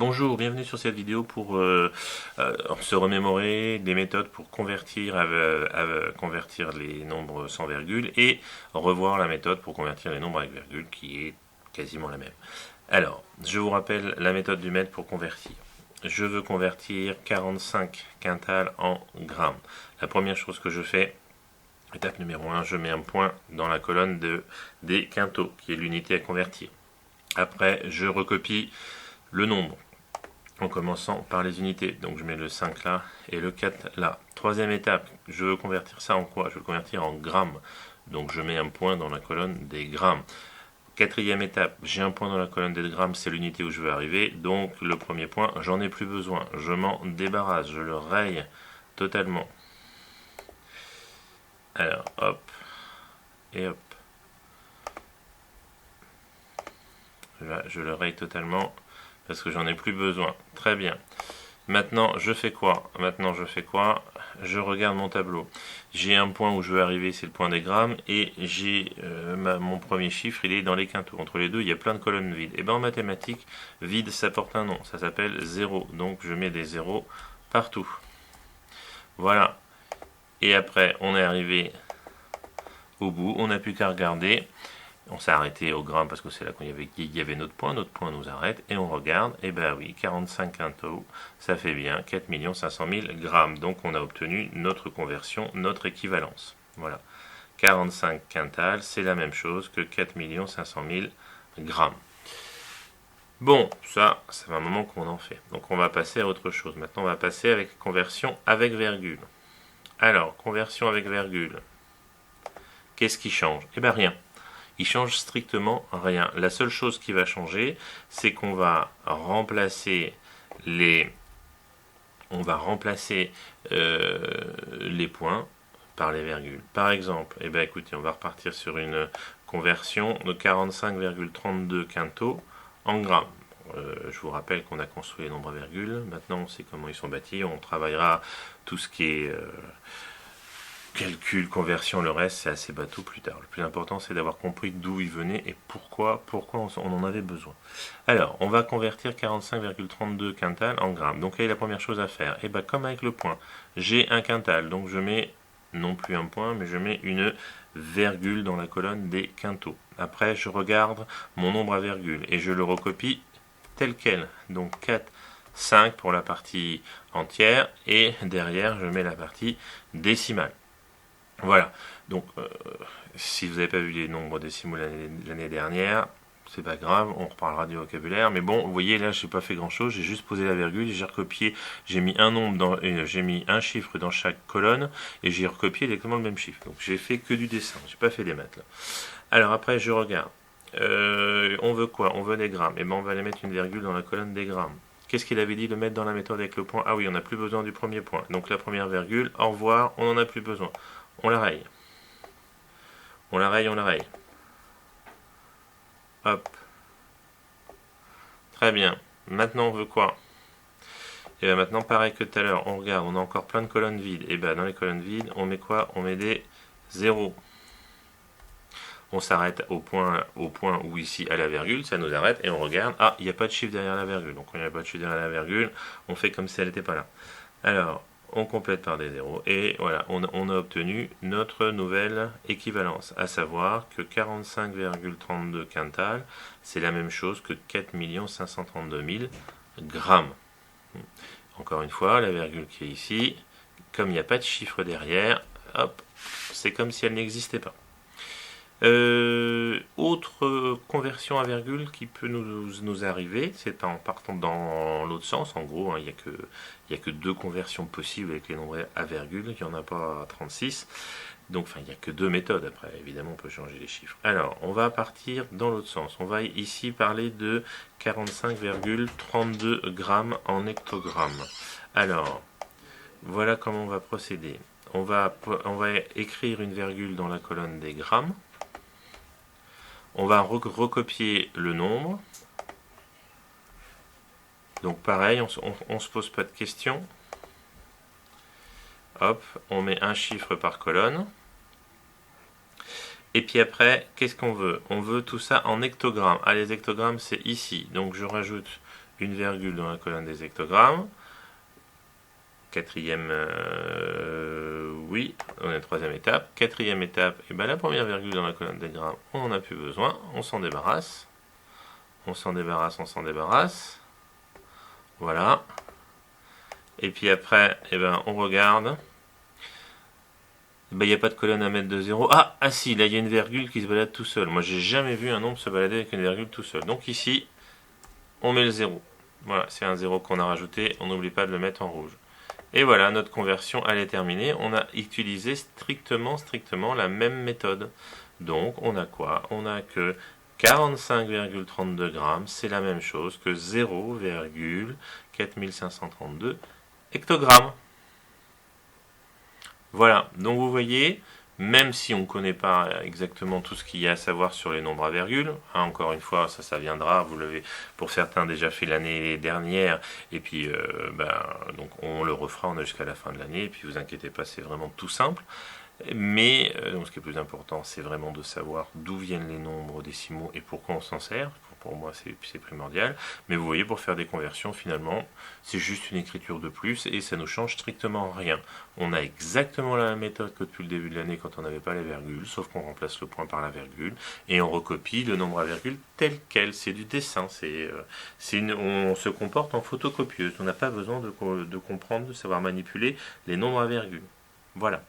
Bonjour, bienvenue sur cette vidéo pour se remémorer des méthodes pour convertir les nombres sans virgule et revoir la méthode pour convertir les nombres avec virgule qui est quasiment la même. Alors, je vous rappelle la méthode du maître pour convertir. Je veux convertir 45 quintals en grammes. La première chose que je fais, étape numéro 1, je mets un point dans la colonne des quintaux, qui est l'unité à convertir. Après, je recopie le nombre en commençant par les unités. Donc je mets le 5 là et le 4 là. Troisième étape, je veux convertir ça en quoi? Je veux convertir en grammes. Donc je mets un point dans la colonne des grammes. Quatrième étape, j'ai un point dans la colonne des grammes, c'est l'unité où je veux arriver. Donc le premier point, j'en ai plus besoin. Je m'en débarrasse, je le raye totalement. Alors hop et hop. Là, je le raye totalement parce que j'en ai plus besoin. Très bien. Maintenant, je fais quoi? Je regarde mon tableau. J'ai un point où je veux arriver, c'est le point des grammes, et j'ai mon premier chiffre, il est dans les quintaux. Entre les deux, il y a plein de colonnes vides. Et bien en mathématiques, vide, ça porte un nom. Ça s'appelle 0. Donc je mets des zéros partout. Voilà. Et après, on est arrivé au bout. On n'a plus qu'à regarder. On s'est arrêté au gramme parce que c'est là qu'il y avait notre point nous arrête, et on regarde, et ben oui, 45 quintaux, ça fait bien 4 500 000 grammes. Donc on a obtenu notre conversion, notre équivalence. Voilà. 45 quintals, c'est la même chose que 4 500 000 grammes. Bon, ça fait un moment qu'on en fait. Donc on va passer à autre chose. Maintenant on va passer avec conversion avec virgule. Alors, conversion avec virgule. Qu'est-ce qui change? Eh bien rien. Il change strictement rien. La seule chose qui va changer, c'est qu'on va remplacer les points par les virgules. Par exemple, eh bien, écoutez, on va repartir sur une conversion de 45,32 quintaux en grammes. Je vous rappelle qu'on a construit les nombres à virgule. Maintenant, on sait comment ils sont bâtis. On travaillera tout ce qui est calcul, conversion, le reste, c'est assez bateau plus tard. Le plus important, c'est d'avoir compris d'où il venait et pourquoi on en avait besoin. Alors, on va convertir 45,32 quintals en grammes. Donc, quelle est la première chose à faire? Et bien, comme avec le point, j'ai un quintal, donc je mets non plus un point, mais je mets une virgule dans la colonne des quintaux. Après, je regarde mon nombre à virgule et je le recopie tel quel. Donc, 4, 5 pour la partie entière et derrière, je mets la partie décimale. Voilà, donc si vous n'avez pas vu les nombres décimaux l'année dernière, c'est pas grave, on reparlera du vocabulaire, mais bon, vous voyez là, j'ai pas fait grand chose, j'ai juste posé la virgule, j'ai recopié, j'ai mis j'ai mis un chiffre dans chaque colonne, et j'ai recopié exactement le même chiffre. Donc j'ai fait que du dessin, j'ai pas fait des maths là. Alors après, je regarde. On veut quoi? On veut des grammes. Et ben on va aller mettre une virgule dans la colonne des grammes. Qu'est-ce qu'il avait dit de mettre dans la méthode avec le point? Ah oui, on n'a plus besoin du premier point. Donc la première virgule, au revoir, on n'en a plus besoin. On la raye. On la raye, on la raye. Hop. Très bien. Maintenant, on veut quoi? Et bien maintenant, pareil que tout à l'heure, on regarde, on a encore plein de colonnes vides. Et bien dans les colonnes vides, on met quoi? On met des zéros. On s'arrête au point où ici à la virgule, ça nous arrête et on regarde. Ah, il n'y a pas de chiffre derrière la virgule. Donc, quand il n'y a pas de chiffre derrière la virgule, on fait comme si elle n'était pas là. Alors, on complète par des zéros et voilà, on a obtenu notre nouvelle équivalence, à savoir que 45,32 quintals, c'est la même chose que 4 532 000 grammes. Encore une fois, la virgule qui est ici, comme il n'y a pas de chiffre derrière, hop, c'est comme si elle n'existait pas. Autre conversion à virgule qui peut nous arriver, c'est en partant dans l'autre sens. En gros, hein, il n'y a que deux conversions possibles avec les nombres à virgule, il n'y en a pas 36. Donc, il n'y a que deux méthodes. Après, évidemment, on peut changer les chiffres. Alors, on va partir dans l'autre sens. On va ici parler de 45,32 grammes en hectogrammes. Alors, voilà comment on va procéder. On va écrire une virgule dans la colonne des grammes. On va recopier le nombre. Donc pareil, on ne se pose pas de questions. Hop, on met un chiffre par colonne. Et puis après, qu'est-ce qu'on veut? On veut tout ça en hectogrammes. Ah, les hectogrammes, c'est ici. Donc je rajoute une virgule dans la colonne des hectogrammes. Quatrième, oui, on est à la troisième étape. Quatrième étape, et ben la première virgule dans la colonne des grammes, on n'en a plus besoin, on s'en débarrasse. On s'en débarrasse, on s'en débarrasse. Voilà. Et puis après, eh ben, on regarde. Il n'y a pas de colonne à mettre de 0. Ah si, là il y a une virgule qui se balade tout seul. Moi j'ai jamais vu un nombre se balader avec une virgule tout seul. Donc ici, on met le 0. Voilà, c'est un 0 qu'on a rajouté. On n'oublie pas de le mettre en rouge. Et voilà, notre conversion, elle est terminée. On a utilisé strictement la même méthode. Donc on a quoi? On a que 45,32 grammes, c'est la même chose que 0,4532 hectogrammes. Voilà, donc vous voyez, même si on ne connaît pas exactement tout ce qu'il y a à savoir sur les nombres à virgule, hein, encore une fois, ça viendra, vous l'avez pour certains déjà fait l'année dernière, et puis donc on le refera, on a jusqu'à la fin de l'année, et puis vous inquiétez pas, c'est vraiment tout simple. Mais donc ce qui est plus important, c'est vraiment de savoir d'où viennent les nombres décimaux et pourquoi on s'en sert. Pour moi, c'est primordial. Mais vous voyez, pour faire des conversions, finalement, c'est juste une écriture de plus et ça ne nous change strictement rien. On a exactement la même méthode que depuis le début de l'année quand on n'avait pas les virgules, sauf qu'on remplace le point par la virgule et on recopie le nombre à virgule tel quel. C'est du dessin. On se comporte en photocopieuse. On n'a pas besoin de comprendre, de savoir manipuler les nombres à virgule. Voilà.